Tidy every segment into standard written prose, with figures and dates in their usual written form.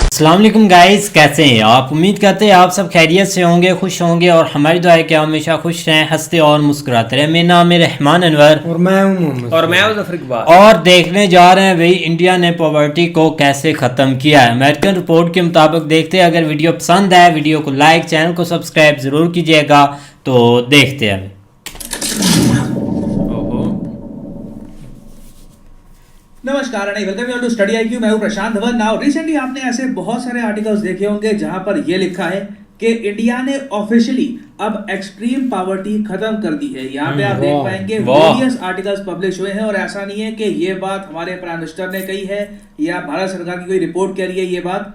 अस्सलाम वालेकुम गाइस, कैसे हैं आप? उम्मीद करते हैं आप सब खैरियत से होंगे, खुश होंगे और हमारी दुआ है कि आप हमेशा खुश रहें, हंसते और मुस्कुराते रहें। मेरा नाम है रहमान अनवर और मैं हूं मोहम्मद और मैं जफर इकबाल। और देखने जा रहे हैं भाई इंडिया ने पॉवर्टी को कैसे ख़त्म किया है। अमेरिकन रिपोर्ट के मुताबिक देखते हैं। अगर वीडियो पसंद आए वीडियो को लाइक, चैनल को सब्सक्राइब ज़रूर कीजिएगा। तो देखते हैं। नमस्कार and welcome you to study IQ. मैं हूं प्रशांत धवन। नाउ रिसेंटली आपने ऐसे बहुत सारे आर्टिकल्स देखे होंगे जहां पर यह लिखा है कि इंडिया ने ऑफिशियली अब एक्सट्रीम पॉवर्टी खत्म कर दी है। यहाँ पे आप देख पाएंगे वेरियस आर्टिकल्स पब्लिश हुए हैं और ऐसा नहीं है कि ये बात हमारे प्राइम मिनिस्टर ने कही है या भारत सरकार की कोई रिपोर्ट कह रही है। ये बात,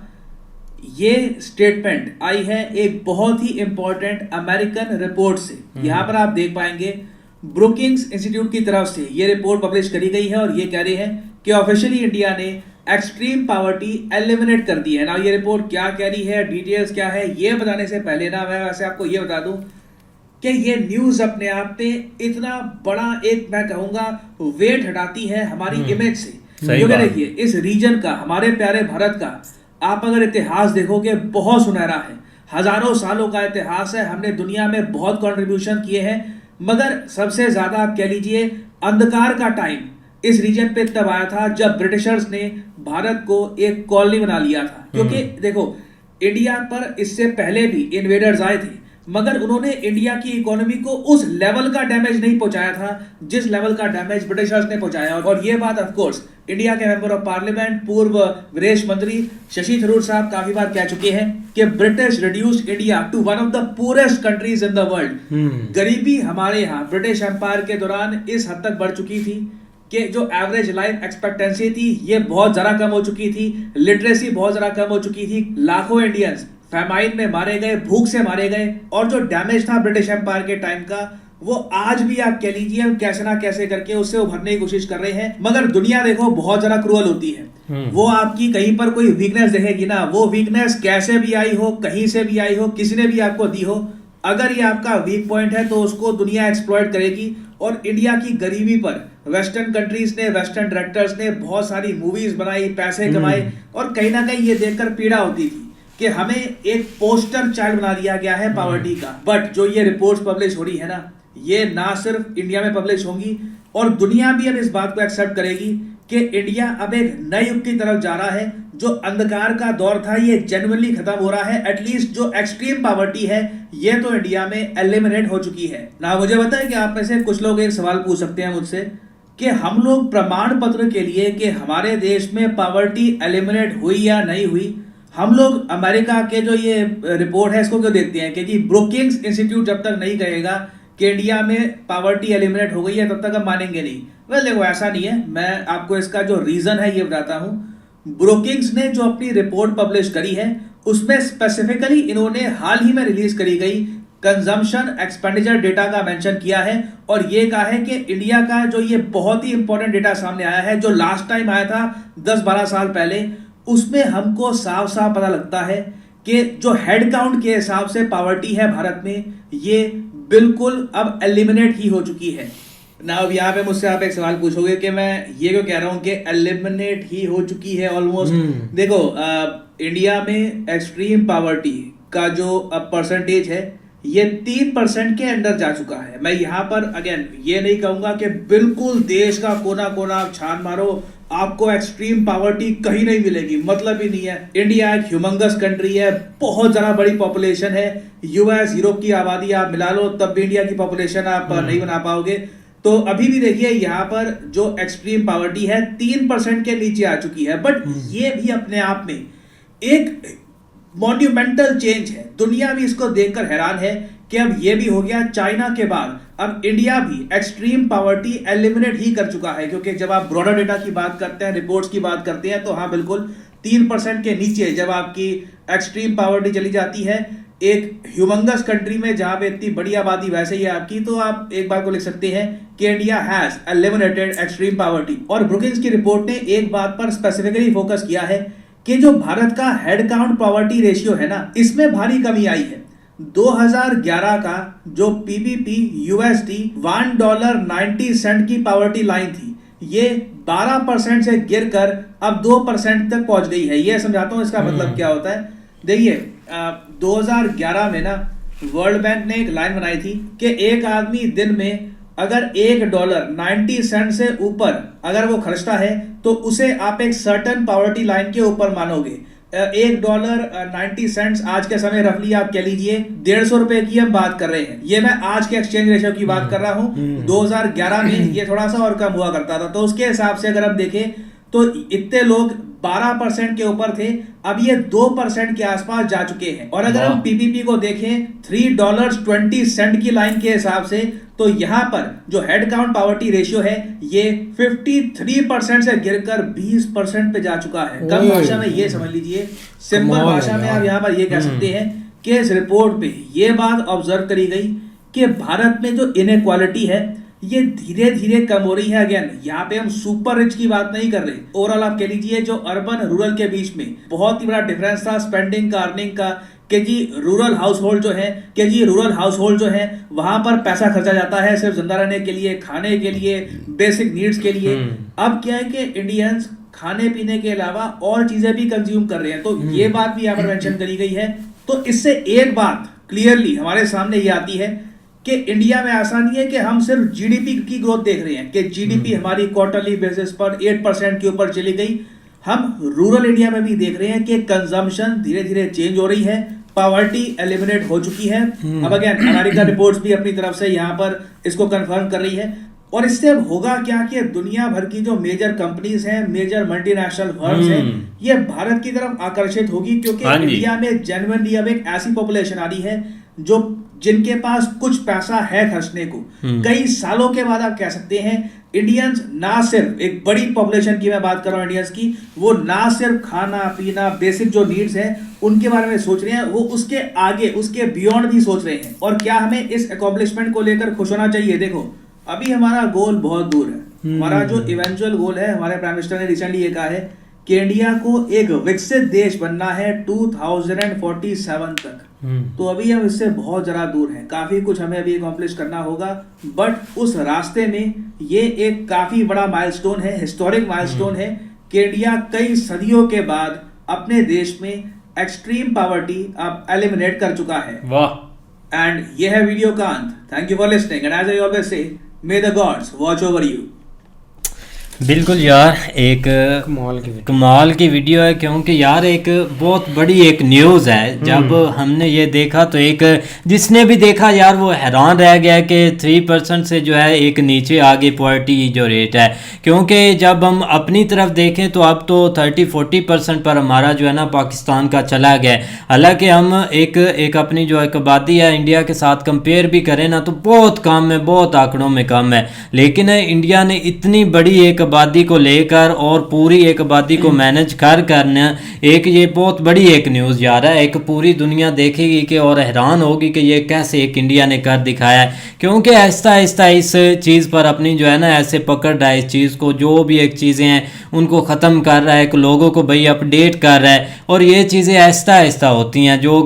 ये स्टेटमेंट आई है एक बहुत ही इंपॉर्टेंट अमेरिकन रिपोर्ट से। यहाँ पर आप देख पाएंगे ब्रुकिंग्स इंस्टीट्यूट की तरफ से ये रिपोर्ट पब्लिश करी गई है और ये कह रहे हैं कि ऑफिशियली इंडिया ने एक्सट्रीम पॉवर्टी एलिमिनेट कर दी है। ना ये रिपोर्ट क्या कह रही है, डिटेल्स क्या है, ये बताने से पहले ना मैं वैसे आपको ये बता दूं कि ये न्यूज अपने आप में इतना बड़ा एक मैं कहूंगा वेट हटाती है हमारी इमेज से। क्योंकि देखिए इस रीजन का, हमारे प्यारे भारत का आप अगर इतिहास देखोगे बहुत सुनहरा है। हजारों सालों का इतिहास है। हमने दुनिया में बहुत कंट्रीब्यूशन किए हैं, मगर सबसे ज्यादा आप कह लीजिए अंधकार का टाइम इस रीजन पे तब आया था जब ब्रिटिशर्स ने भारत को एक कॉलोनी बना लिया था। क्योंकि देखो इंडिया पर इससे पहले भी इन्वेडर्स आए थे, मगर उन्होंने इंडिया की इकोनॉमी को उस लेवल का डैमेज नहीं पहुंचाया था जिस लेवल का डैमेज ब्रिटिशर्स ने पहुंचाया। और ये बात ऑफ कोर्स इंडिया के मेंबर ऑफ पार्लियामेंट पूर्व विदेश मंत्री शशि थरूर साहब काफी बार कह चुके हैं कि British reduced India to one of the poorest countries in the world. गरीबी हमारे यहाँ ब्रिटिश एम्पायर के दौरान इस हद तक बढ़ चुकी थी कि जो एवरेज लाइफ एक्सपेक्टेंसी थी ये बहुत ज्यादा कम हो चुकी थी। लिटरेसी बहुत ज्यादा कम हो चुकी थी। लाखों इंडियंस फैमाइन में मारे गए, भूख से मारे गए। और जो डैमेज था ब्रिटिश एम्पायर के टाइम का, वो आज भी आप कह लीजिए हम कैसे ना कैसे करके उससे उभरने की कोशिश कर रहे हैं। मगर दुनिया देखो बहुत ज्यादा क्रूअल होती है। वो आपकी कहीं पर कोई वीकनेस देखेगी ना, वो वीकनेस कैसे भी आई हो, कहीं से भी आई हो, किसी ने भी आपको दी हो, अगर ये आपका वीक पॉइंट है तो उसको दुनिया एक्सप्लॉइट करेगी। और इंडिया की गरीबी पर वेस्टर्न कंट्रीज ने, वेस्टर्न डायरेक्टर्स ने बहुत सारी मूवीज बनाई, पैसे कमाए, और कहीं ना कहीं ये देखकर पीड़ा होती थी कि हमें एक पोस्टर चाइल्ड बना दिया गया है पॉवर्टी का। बट जो ये रिपोर्ट्स पब्लिश हो रही है ना, ये ना सिर्फ इंडिया में पब्लिश होंगी और दुनिया भी अब इस बात को एक्सेप्ट करेगी कि इंडिया अब एक नए युग की तरफ जा रहा है। जो अंधकार का दौर था ये जेन्युइनली खत्म हो रहा है। एटलीस्ट जो एक्सट्रीम पॉवर्टी है ये तो इंडिया में एलिमिनेट हो चुकी है। ना मुझे पता है कि आप में से कुछ लोग एक सवाल पूछ सकते हैं मुझसे कि हम लोग प्रमाण पत्र के लिए कि हमारे देश में पॉवर्टी एलिमिनेट हुई या नहीं हुई, हम लोग अमेरिका के जो ये रिपोर्ट है इसको क्यों देखते हैं कि जी ब्रुकिंग्स इंस्टीट्यूट जब तक नहीं कहेगा कि इंडिया में पॉवर्टी एलिमिनेट हो गई है तब तक हम मानेंगे नहीं। वेल देखो ऐसा नहीं है। मैं आपको इसका जो रीजन है ये बताता हूं। ब्रुकिंग्स ने जो अपनी रिपोर्ट पब्लिश करी है उसमें स्पेसिफिकली इन्होंने हाल ही में रिलीज करी गई कंजम्पशन एक्सपेंडिचर डेटा का मेंशन किया है और ये कहा है कि इंडिया का जो ये बहुत ही इंपॉर्टेंट डेटा सामने आया है जो लास्ट टाइम आया था 10-12 साल पहले, उसमें हमको साफ साफ पता लगता है कि जो हेड काउंट के हिसाब से पॉवर्टी है भारत में ये बिल्कुल अब एलिमिनेट ही हो चुकी है ना। अब यहाँ पे मुझसे आप एक सवाल पूछोगे कि मैं ये क्यों कह रहा हूँ कि एलिमिनेट ही हो चुकी है ऑलमोस्ट। देखो इंडिया में एक्सट्रीम पॉवर्टी का जो परसेंटेज है ये 3% के अंडर जा चुका है। मैं यहाँ पर अगेन ये नहीं कहूंगा कि बिल्कुल देश का कोना कोना आप छान मारो आपको एक्सट्रीम पॉवर्टी कहीं नहीं मिलेगी, मतलब ही नहीं है। इंडिया एक ह्यूमंगस कंट्री है, बहुत ज्यादा बड़ी पॉपुलेशन है। यूएस, यूरोप की आबादी आप मिला लो तब भी इंडिया की पॉपुलेशन आप नहीं बना पाओगे। तो अभी भी देखिए यहाँ पर जो एक्सट्रीम पॉवर्टी है 3% के नीचे आ चुकी है। बट ये भी अपने आप में एक मॉन्यूमेंटल चेंज है। दुनिया भी इसको देखकर हैरान है कि अब ये भी हो गया। चाइना के बाद अब इंडिया भी एक्सट्रीम पॉवर्टी एलिमिनेट ही कर चुका है। क्योंकि जब आप ब्रॉडर डेटा की बात करते हैं, रिपोर्ट्स की बात करते हैं, तो हाँ बिल्कुल 3% के नीचे जब आपकी एक्सट्रीम पॉवर्टी चली जाती है एक ह्यूमंगस कंट्री में जहां पे इतनी बड़ी आबादी वैसे ही है आपकी, तो आप एक बार को लिख सकते हैं कि India has eliminated extreme poverty. और ब्रुकिंग्स की रिपोर्ट ने एक बात पर स्पेसिफिकली फोकस किया है कि जो भारत का हेड काउंट पॉवर्टी रेशियो है ना, इसमें भारी कमी आई है। 2011 का जो पीबीपी यूएसडी $1.90 की पॉवर्टी लाइन थी, ये 12% से गिरकर अब 2% तक पहुंच गई है। ये समझाता हूं इसका मतलब क्या होता है। देखिए 2011 में ना वर्ल्ड बैंक ने एक लाइन बनाई थी कि एक आदमी दिन में अगर $1.90 से ऊपर अगर वो खर्चता है तो उसे आप एक सर्टन पॉवर्टी लाइन के ऊपर मानोगे। $1.90 आज के समय रफली आप कह लीजिए 150 रुपए की हम बात कर रहे हैं। ये मैं आज के एक्सचेंज रेशियो की बात कर रहा हूं। 2011 में ये थोड़ा सा और कम हुआ करता था, तो उसके हिसाब से अगर हम देखें तो इतने लोग 12% के ऊपर थे, अब ये 2% के आसपास जा चुके हैं। और अगर हम पीपीपी को देखें $3.20 की लाइन के हिसाब से, तो यहां पर जो हेड काउंट पॉवर्टी रेशियो है ये 53% से गिरकर 20% पे जा चुका है। कम भाषा में ये समझ लीजिए, सिंपल भाषा में आप यहां पर ये कह सकते हैं कि इस रिपोर्ट पे ये बात ऑब्जर्व करी गई कि भारत में जो इनइक्वालिटी है ये धीरे धीरे कम हो रही है। अगेन यहाँ पे हम सुपर रिच की बात नहीं कर रहे, ओवरऑल आप कह लीजिए जो अर्बन रूरल के बीच में बहुत ही बड़ा डिफरेंस था स्पेंडिंग का, अर्निंग का, कि जी रूरल हाउस होल्ड जो है वहां पर पैसा खर्चा जाता है सिर्फ जिंदा रहने के लिए, खाने के लिए, बेसिक नीड्स के लिए। अब क्या है कि इंडियंस खाने पीने के अलावा और चीजें भी कंज्यूम कर रहे हैं, तो ये बात भी यहाँ पर मेंशन करी गई है। तो इससे एक बात क्लियरली हमारे सामने ये आती है कि इंडिया में ऐसा नहीं है कि हम सिर्फ जीडीपी की ग्रोथ देख रहे हैं कि जीडीपी हमारी क्वार्टरली बेसिस पर 8% के ऊपर चली गई। हम रूरल इंडिया में भी देख रहे हैं कि कंजम्पशन धीरे धीरे चेंज हो रही है, पॉवर्टी एलिमिनेट हो चुकी है। अब अगेन अमेरिका रिपोर्ट्स भी अपनी तरफ से यहाँ पर इसको कंफर्म कर रही है। और इससे अब होगा क्या कि दुनिया भर की जो मेजर कंपनीज हैं, मेजर मल्टीनेशनल फर्म्स हैं, ये भारत की तरफ आकर्षित होगी, क्योंकि इंडिया में जेन्युइनली अब एक ऐसी पॉपुलेशन आ रही है जो जिनके पास कुछ पैसा है खर्चने को। कई सालों के बाद आप कह सकते हैं इंडियंस ना सिर्फ, एक बड़ी पॉपुलेशन की मैं बात कर रहा हूं इंडियंस की, वो ना सिर्फ खाना पीना बेसिक जो नीड्स हैं उनके बारे में सोच रहे हैं, वो उसके आगे उसके बियॉन्ड भी सोच रहे हैं। और क्या हमें इस अकॉम्प्लिशमेंट को लेकर खुश होना चाहिए? देखो अभी हमारा गोल बहुत दूर है। हमारा जो इवेंचुअल गोल है, हमारे प्राइम मिनिस्टर ने रिसेंटली ये कहा है कि इंडिया को एक विकसित देश बनना है 2047 तक। तो अभी हम इससे बहुत जरा दूर हैं, काफी कुछ हमें अभी अकॉम्प्लिश करना होगा। बट उस रास्ते में ये एक काफी बड़ा माइलस्टोन है, हिस्टोरिक माइलस्टोन है कि इंडिया कई सदियों के बाद अपने देश में एक्सट्रीम पॉवर्टी अब एलिमिनेट कर चुका है। वाह। एंड ये है वीडियो का अंत। Thank you for listening and as I always say, may the gods watch over you. बिल्कुल यार, एक कमाल की वीडियो है, क्योंकि यार एक बहुत बड़ी एक न्यूज़ है। जब हमने ये देखा तो एक जिसने भी देखा यार वो हैरान रह गया कि 3% से जो है एक नीचे आ गई पॉवर्टी जो रेट है। क्योंकि जब हम अपनी तरफ देखें तो अब तो 30-40% पर हमारा जो है ना पाकिस्तान का चला गया। हालांकि हम एक अपनी जो एक आबादी है इंडिया के साथ कंपेयर भी करें ना तो बहुत कम है, बहुत आंकड़ों में कम है। लेकिन इंडिया ने इतनी बड़ी एक आबादी को लेकर और पूरी एक आबादी को मैनेज करना, एक ये बहुत बड़ी एक न्यूज़ जा रहा है। एक पूरी दुनिया देखेगी कि और हैरान होगी कि ये कैसे एक इंडिया ने कर दिखाया है। क्योंकि आहिस्ता आहिस्ता इस चीज़ पर अपनी जो है ना ऐसे पकड़ रहा है इस चीज़ को, जो भी एक चीज़ें हैं उनको ख़त्म कर रहा है, लोगों को भाई अपडेट कर रहा है। और ये चीज़ें आहिस्ता आहिस्ता होती हैं जो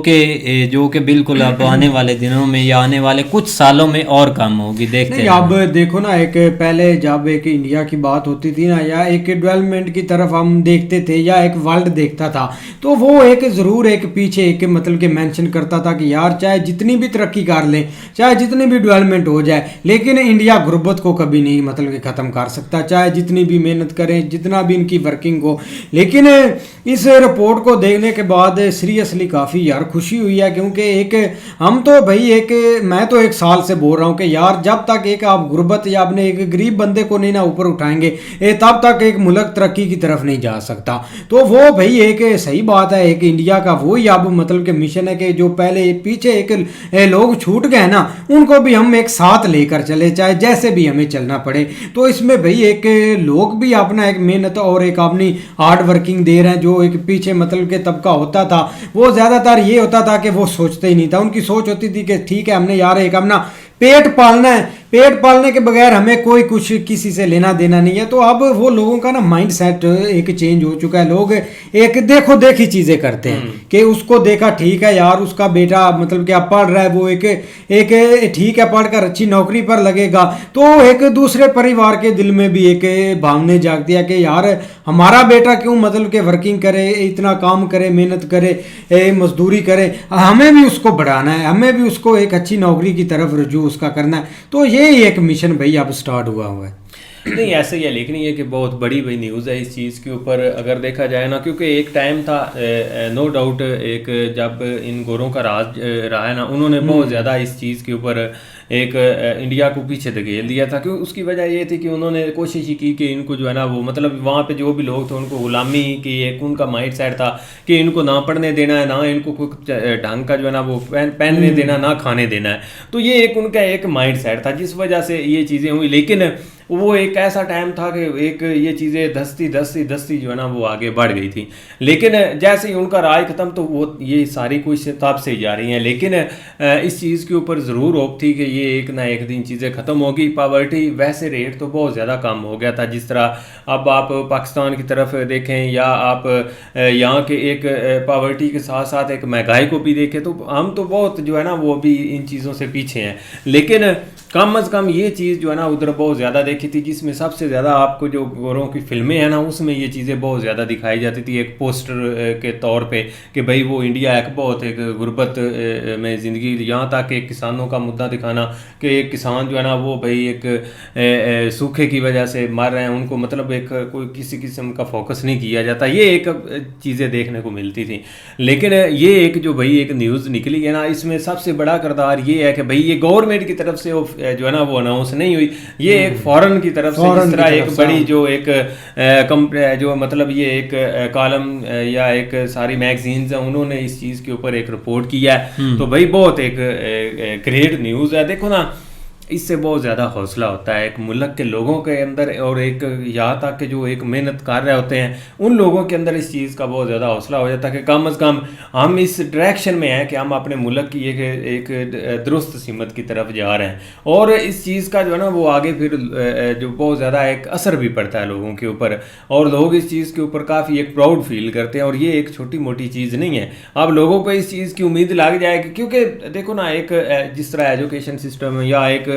कि बिल्कुल अब आने वाले दिनों में या आने वाले कुछ सालों में और कम होगी। देखते हैं अब देखो ना, एक पहले जब एक इंडिया की बात होती थी ना, या एक डेवलपमेंट की तरफ हम देखते थे या एक वर्ल्ड देखता था, तो वो एक ज़रूर एक पीछे एक मतलब कि मेंशन करता था कि यार चाहे जितनी भी तरक्की कर लें, चाहे जितनी भी डेवलपमेंट हो जाए, लेकिन इंडिया गुर्बत को कभी नहीं मतलब कि ख़त्म कर सकता, चाहे जितनी भी मेहनत करें, जितना भी इनकी वर्किंग हो। लेकिन इस रिपोर्ट को देखने के बाद सीरियसली काफ़ी यार खुशी हुई है, क्योंकि एक हम तो भाई मैं तो एक साल से बोल रहा हूँ कि यार जब तक एक आप गुर्बत या अपने एक गरीब बंदे को नहीं ना ऊपर उठाएंगे तब तक एक मुल्क तरक्की की तरफ नहीं जा सकता। तो वो भाई एक सही बात है, एक इंडिया का वही अब मतलब के मिशन है कि जो पहले पीछे एक लोग छूट गए ना, उनको भी हम एक साथ लेकर चले, चाहे जैसे भी हमें चलना पड़े। तो इसमें भाई एक लोग भी अपना एक मेहनत और एक अपनी हार्ड वर्किंग दे रहे हैं। जो एक पीछे मतलब के तबका होता था वो ज़्यादातर ये होता था कि वो सोचते ही नहीं था, उनकी सोच होती थी कि ठीक है हमने यार एक अपना पेट पालना है, पेट पालने के बगैर हमें कोई कुछ किसी से लेना देना नहीं है। तो अब वो लोगों का ना माइंड सेट एक चेंज हो चुका है। लोग एक देखो देखी चीजें करते हैं कि उसको देखा ठीक है यार, उसका बेटा मतलब कि अब पढ़ रहा है, वो एक ठीक है पढ़कर अच्छी नौकरी पर लगेगा, तो एक दूसरे परिवार के दिल में भी एक भावना जागती है कि यार हमारा बेटा क्यों मतलब कि वर्किंग करे, इतना काम करे, मेहनत करे, मजदूरी करे, हमें भी उसको बढ़ाना है, हमें भी उसको एक अच्छी नौकरी की तरफ रुजू उसका करना है। तो ये एक मिशन भाई अब स्टार्ट हुआ है। नहीं ऐसे ही है, लेकिन ये कि बहुत बड़ी भाई न्यूज़ है इस चीज़ के ऊपर अगर देखा जाए ना, क्योंकि एक टाइम था नो डाउट एक जब इन गोरों का राज रहा है ना, उन्होंने बहुत ज़्यादा इस चीज़ के ऊपर एक इंडिया को पीछे धकेल दिया था। क्यों? उसकी वजह ये थी कि उन्होंने कोशिश ही की कि इनको जो है ना वो मतलब वहाँ पे जो भी लोग थे उनको गुलामी की एक उनका माइंड सेट था कि इनको ना पढ़ने देना है, ना इनको कुछ ढंग का जो है ना वो पहनने देना, ना खाने देना है। तो ये एक उनका एक माइंड सेट था जिस वजह से ये चीज़ें हुई। लेकिन वो एक ऐसा टाइम था कि एक ये चीज़ें दस्ती जो है ना वो आगे बढ़ गई थी। लेकिन जैसे ही उनका राज खत्म तो वो ये सारी कुछ तब से जा रही हैं। लेकिन इस चीज़ के ऊपर ज़रूर होप थी कि ये एक ना एक दिन चीज़ें ख़त्म होगी। पावर्टी वैसे रेट तो बहुत ज़्यादा कम हो गया था, जिस तरह अब आप पाकिस्तान की तरफ देखें या आप यहाँ के एक पावर्टी के साथ साथ एक महंगाई को भी देखें तो हम तो बहुत जो है ना वो भी इन चीज़ों से पीछे हैं। लेकिन कम अज़ कम ये चीज़ जो है ना उधर बहुत ज़्यादा देखी थी, जिसमें सबसे ज़्यादा आपको जो गोरों की फिल्में हैं ना उसमें ये चीज़ें बहुत ज़्यादा दिखाई जाती थी एक पोस्टर के तौर पे कि भाई वो इंडिया एक बहुत एक गुर्बत में ज़िंदगी, यहाँ तक कि किसानों का मुद्दा दिखाना कि एक किसान जो है ना वो भाई एक सूखे की वजह से मर रहे हैं, उनको मतलब एक कोई किसी किस्म का फोकस नहीं किया जाता, ये एक चीज़ें देखने को मिलती थी। लेकिन ये एक जो भाई एक न्यूज़ निकली है ना, इसमें सबसे बड़ा किरदार ये है कि भाई ये गवर्नमेंट की तरफ से जो है ना वो अनाउंस नहीं हुई, ये एक फॉरेन की तरफ से जिस तरह एक बड़ी जो एक जो मतलब ये एक कॉलम या एक सारी मैगजीन्स हैं उन्होंने इस चीज़ के ऊपर एक रिपोर्ट किया है। तो भाई बहुत एक ग्रेट न्यूज़ है। देखो ना इससे बहुत ज़्यादा हौसला होता है एक मुल्क के लोगों के अंदर, और एक यहाँ तक कि जो एक मेहनत कर रहे होते हैं उन लोगों के अंदर इस चीज़ का बहुत ज़्यादा हौसला हो जाता है कि कम अज़ कम हम इस डायरेक्शन में हैं कि हम अपने मुल्क की एक दुरुस्त सिमत की तरफ जा रहे हैं। और इस चीज़ का जो है ना वो आगे फिर जो बहुत ज़्यादा एक असर भी पड़ता है लोगों के ऊपर, और लोग इस चीज़ के ऊपर काफ़ी एक प्राउड फील करते हैं। और ये एक छोटी मोटी चीज़ नहीं है, अब लोगों को इस चीज़ की उम्मीद लग जाएगी, क्योंकि देखो ना एक जिस तरह एजुकेशन सिस्टम या एक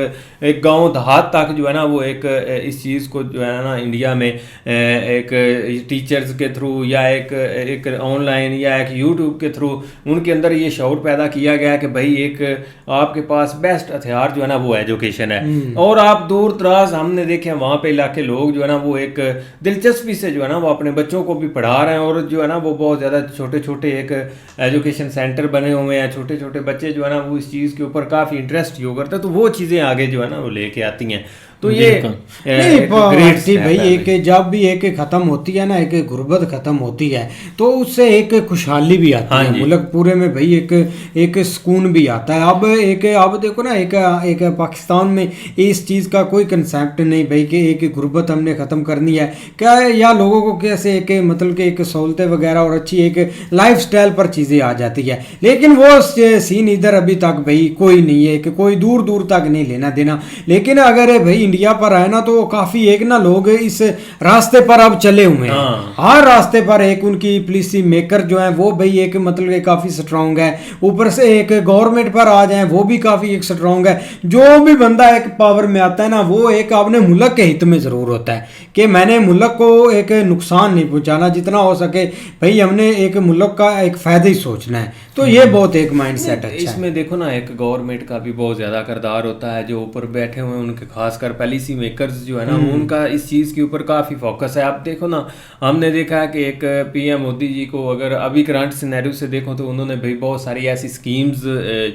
गांव देहात तक जो है ना वो एक इस चीज़ को जो है ना इंडिया में एक टीचर्स के थ्रू या एक ऑनलाइन या एक यूट्यूब के थ्रू उनके अंदर ये शऊर पैदा किया गया कि भाई एक आपके पास बेस्ट हथियार जो है ना वो एजुकेशन है। और आप दूर दराज हमने देखे वहाँ पे इलाके लोग जो है ना वो एक दिलचस्पी से जो है ना वो अपने बच्चों को भी पढ़ा रहे हैं, और जो है ना वो बहुत ज़्यादा छोटे छोटे एक एजुकेशन सेंटर बने हुए हैं, छोटे छोटे बच्चे जो है ना वो इस चीज़ के ऊपर काफ़ी इंटरेस्ट योग करते हैं, तो वो चीज़ें आगे जो है ना वो लेके आती हैं। तो ये भाई एक जब भी एक खत्म होती है ना, एक गुर्बत खत्म होती है तो उससे एक खुशहाली भी आती है मुल्क पूरे में भाई, एक सुकून भी आता है। अब देखो ना एक पाकिस्तान में इस चीज़ का कोई कंसेप्ट नहीं भाई कि एक गुर्बत हमने ख़त्म करनी है क्या, या लोगों को कैसे एक मतलब कि एक सहूलतें वगैरह और अच्छी एक लाइफ स्टाइल पर चीज़ें आ जाती है। लेकिन वो सीन इधर अभी तक भाई कोई नहीं है कि कोई दूर दूर तक नहीं लेना देना। लेकिन अगर भाई इंडिया पर आए ना तो काफी एक ना लोग इस रास्ते पर अब चले हुए हैं। हर रास्ते पर एक उनकी पॉलिसी मेकर जो है वो भाई एक मतलब काफी स्ट्रांग है, ऊपर से एक गवर्नमेंट पर आ जाए वो भी काफी एक स्ट्रांग है। जो भी बंदा एक पावर में आता है ना वो एक अपने मुल्क के हित में जरूर होता है कि मैंने मुल्क को एक नुकसान नहीं पहुंचाना, जितना हो सके भाई हमने एक मुल्क का एक फायदा ही सोचना है। तो ये बहुत एक माइंड सेट अच्छा इसमें है। देखो ना एक गवर्नमेंट का भी बहुत ज़्यादा किरदार होता है, जो ऊपर बैठे हुए हैं उनके खासकर पॉलिसी मेकर्स जो है ना उनका इस चीज़ के ऊपर काफ़ी फोकस है। आप देखो ना हमने देखा है कि एक पीएम मोदी जी को अगर अभी करंट सिनेरियो से देखो तो उन्होंने भाई बहुत सारी ऐसी स्कीम्स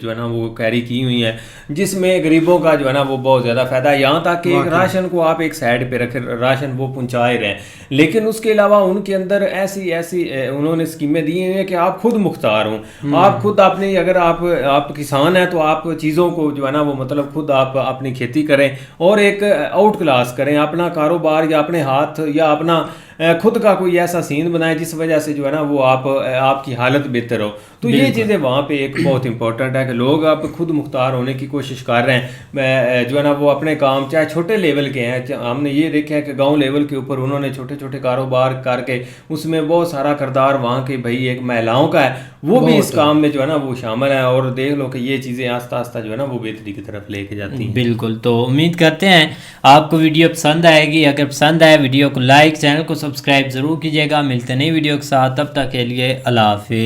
जो है ना वो कैरी की हुई हैं जिसमें गरीबों का जो है ना वो बहुत ज़्यादा फायदा है। यहाँ तक कि एक राशन को आप एक साइड पे रखें, राशन वो पहुँचाए रहे, लेकिन उसके अलावा उनके अंदर ऐसी उन्होंने स्कीमें दी हुई हैं कि आप खुद मुख्तार हों, आप खुद अपनी अगर आप किसान हैं तो आप चीज़ों को जो है ना वो मतलब खुद आप अपनी खेती करें और एक आउट क्लास करें, अपना कारोबार या अपने हाथ या अपना खुद का कोई ऐसा सीन बनाए जिस वजह से जो है ना वो आपकी हालत बेहतर हो। तो ये चीज़ें वहाँ पे एक बहुत इंपॉर्टेंट है कि लोग अब खुद मुख्तार होने की कोशिश कर रहे हैं, जो है ना वो अपने काम चाहे छोटे लेवल के हैं। हमने ये देखा है कि गांव लेवल के ऊपर उन्होंने छोटे छोटे कारोबार करके उसमें बहुत सारा किरदार वहाँ के भाई एक महिलाओं का है, वो भी इस काम में जो है ना वो शामिल है। और देख लो कि ये चीज़ें आस्ता आस्ता जो है ना वो बेहतरी की तरफ लेके जाती हैं। बिल्कुल, तो उम्मीद करते हैं आपको वीडियो पसंद आएगी। अगर पसंद आए वीडियो को लाइक, चैनल को सब्सक्राइब ज़रूर कीजिएगा। मिलते नई वीडियो के साथ, तब तक के लिए अल्लाह हाफिज़।